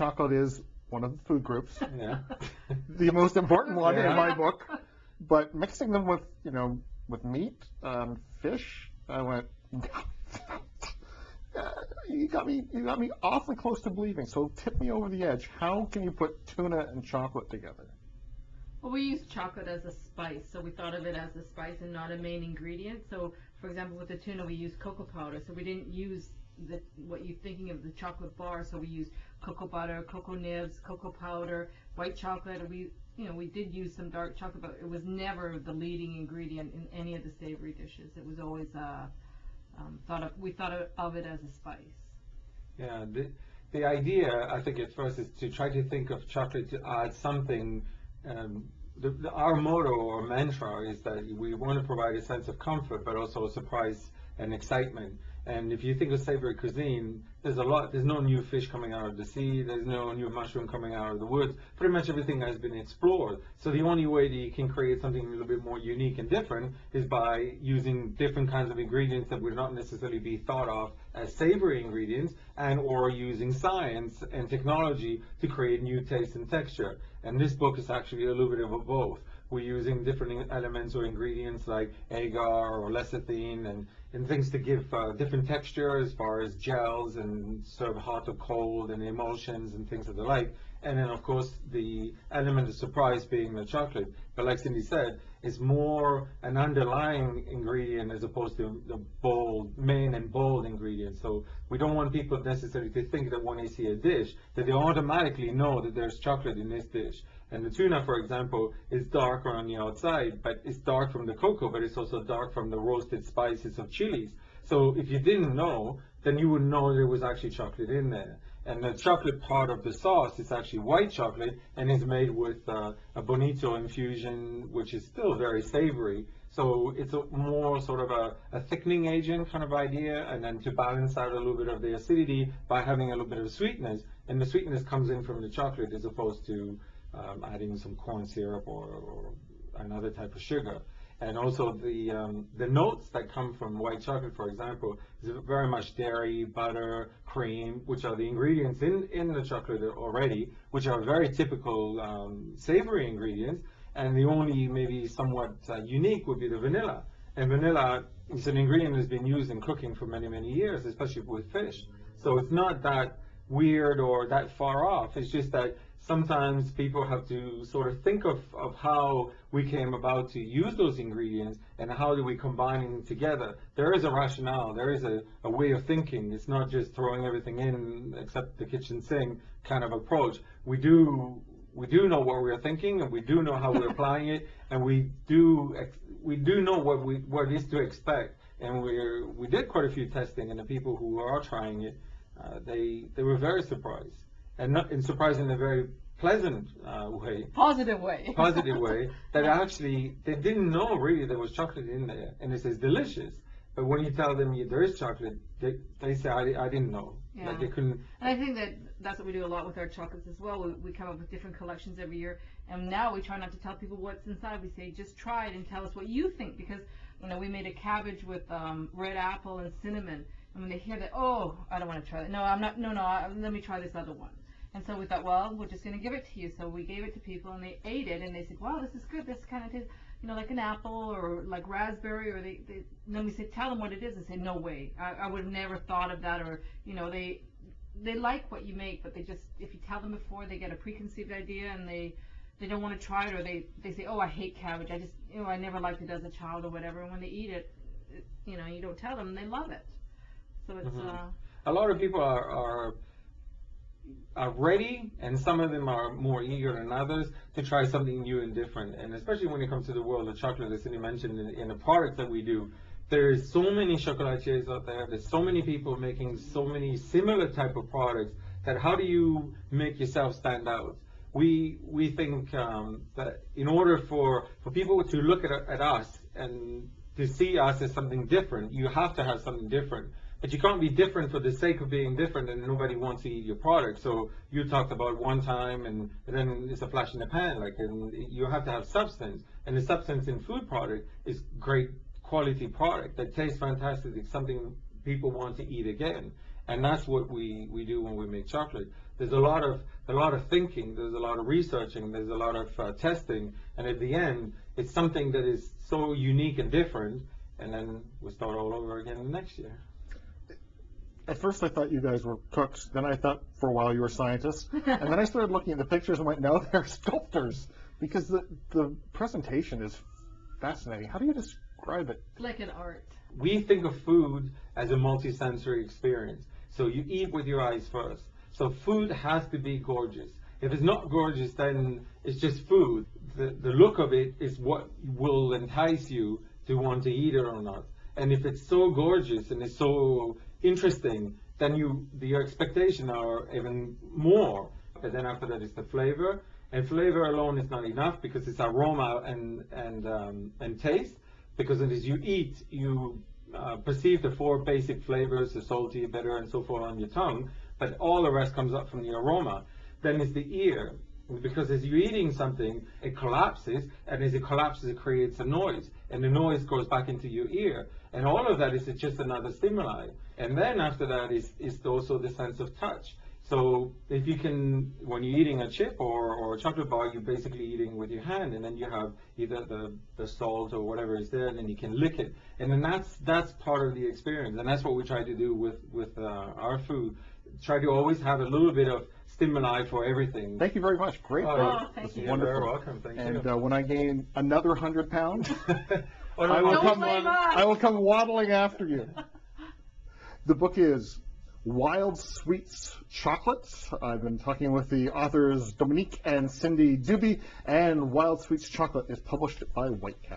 chocolate is one of the food groups, Yeah. the most important one Yeah. in my book. But mixing them with, with meat, fish, I went, you got me awfully close to believing. So tip me over the edge. How can you put tuna and chocolate together? Well, we use chocolate as a spice, so we thought of it as a spice and not a main ingredient. So, for example, with the tuna, we use cocoa powder. So we didn't use what you're thinking of, the chocolate bar. So we used cocoa butter, cocoa nibs, cocoa powder, white chocolate. We did use some dark chocolate, but it was never the leading ingredient in any of the savory dishes. It was always we thought of it as a spice. Yeah, the idea, I think, at first is to try to think of chocolate to add something. Our motto or mantra is that we want to provide a sense of comfort, but also a surprise and excitement. And if you think of savory cuisine, there's no new fish coming out of the sea, there's no new mushroom coming out of the woods. Pretty much everything has been explored. So the only way that you can create something a little bit more unique and different is by using different kinds of ingredients that would not necessarily be thought of as savory ingredients, and or using science and technology to create new taste and texture. And this book is actually a little bit of both. We're using different elements or ingredients like agar or lecithin and things to give different texture as far as gels and serve hot or cold and emulsions and things of the like. And then, of course, the element of surprise being the chocolate. But like Cindy said, it's more an underlying ingredient as opposed to the main and bold ingredient. So we don't want people necessarily to think that when they see a dish, that they automatically know that there's chocolate in this dish. And the tuna, for example, is darker on the outside, but it's dark from the cocoa, but it's also dark from the roasted spices of chilies. So if you didn't know, then you would know there was actually chocolate in there. And the chocolate part of the sauce is actually white chocolate and is made with a bonito infusion, which is still very savory. So it's a more sort of a thickening agent kind of idea, and then to balance out a little bit of the acidity by having a little bit of sweetness. And the sweetness comes in from the chocolate as opposed to adding some corn syrup or another type of sugar. And also the notes that come from white chocolate, for example, is very much dairy, butter, cream, which are the ingredients in the chocolate already, which are very typical savory ingredients. And the only maybe somewhat unique would be the vanilla. And vanilla is an ingredient that's been used in cooking for many, many years, especially with fish. So it's not that weird or that far off. It's just that sometimes people have to sort of think of how we came about to use those ingredients and how do we combine them together. There is a rationale, there is a way of thinking. It's not just throwing everything in except the kitchen sink kind of approach. We do know what we're thinking, and we do know how we're applying it, and we do know what is to expect. And we did quite a few testing, and the people who are trying it, they were very surprised. And not in surprised in a very pleasant way. Positive way. Positive way, that actually they didn't know really there was chocolate in there, and it says delicious. But when you tell them there is chocolate, they say I didn't know. Yeah. Like they couldn't. And I think that's what we do a lot with our chocolates as well. We come up with different collections every year, and now we try not to tell people what's inside. We say just try it and tell us what you think, because we made a cabbage with red apple and cinnamon, and when they hear that, oh, I don't want to try that. No, I'm not. No, let me try this other one. And so we thought, well, we're just going to give it to you. So we gave it to people, and they ate it, and they said, wow, this is good. This kind of tastes, like an apple or like raspberry. Or and then we said, tell them what it is, and say, no way. I would have never thought of that. Or, they like what you make, but they just, if you tell them before, they get a preconceived idea, and they don't want to try it, or they say, oh, I hate cabbage. I just, I never liked it as a child or whatever. And when they eat it, you don't tell them, and they love it. So it's a lot of people are ready, and some of them are more eager than others to try something new and different. And especially when it comes to the world of chocolate, as Cindy mentioned, in the products that we do, there's so many chocolatiers out there. There's so many people making so many similar type of products that how do you make yourself stand out? We think that in order for people to look at us and to see us as something different, you have to have something different. But you can't be different for the sake of being different, and nobody wants to eat your product. So you talked about one time, and then it's a flash in the pan. And you have to have substance, and the substance in food product is great quality product that tastes fantastic. It's something people want to eat again, and that's what we do when we make chocolate. there's a lot of thinking, there's a lot of researching, there's a lot of testing, and at the end, it's something that is so unique and different, and then we start all over again next year. At first I thought you guys were cooks, then I thought for a while you were scientists, and then I started looking at the pictures and went, no, they're sculptors, because the presentation is fascinating. How do you describe it? Like an art. We think of food as a multi-sensory experience. So you eat with your eyes first. So food has to be gorgeous. If it's not gorgeous, then it's just food. The look of it is what will entice you to want to eat it or not. And if it's so gorgeous and it's so interesting, then your expectations are even more. But then after that is the flavor. And flavor alone is not enough, because it's aroma and taste. Because as you eat, you perceive the 4 basic flavors, the salty, bitter, and so forth on your tongue, but all the rest comes up from the aroma. Then it's the ear, because as you're eating something, it collapses, and as it collapses, it creates a noise, and the noise goes back into your ear. And all of that is just another stimuli. And then after that is also the sense of touch. So if you can, when you're eating a chip or a chocolate bar, you're basically eating with your hand, and then you have either the salt or whatever is there, and then you can lick it. And then that's part of the experience, and that's what we try to do with our food. Try to always have a little bit of stimuli for everything. Thank you very much. Great. Thank you. you. Wonderful. You're welcome. Thank And you. when I gain another 100 pounds, Oh, no, I will come waddling after you. The book is Wild Sweets Chocolates. I've been talking with the authors Dominique and Cindy Duby, and Wild Sweets Chocolate is published by White Cat.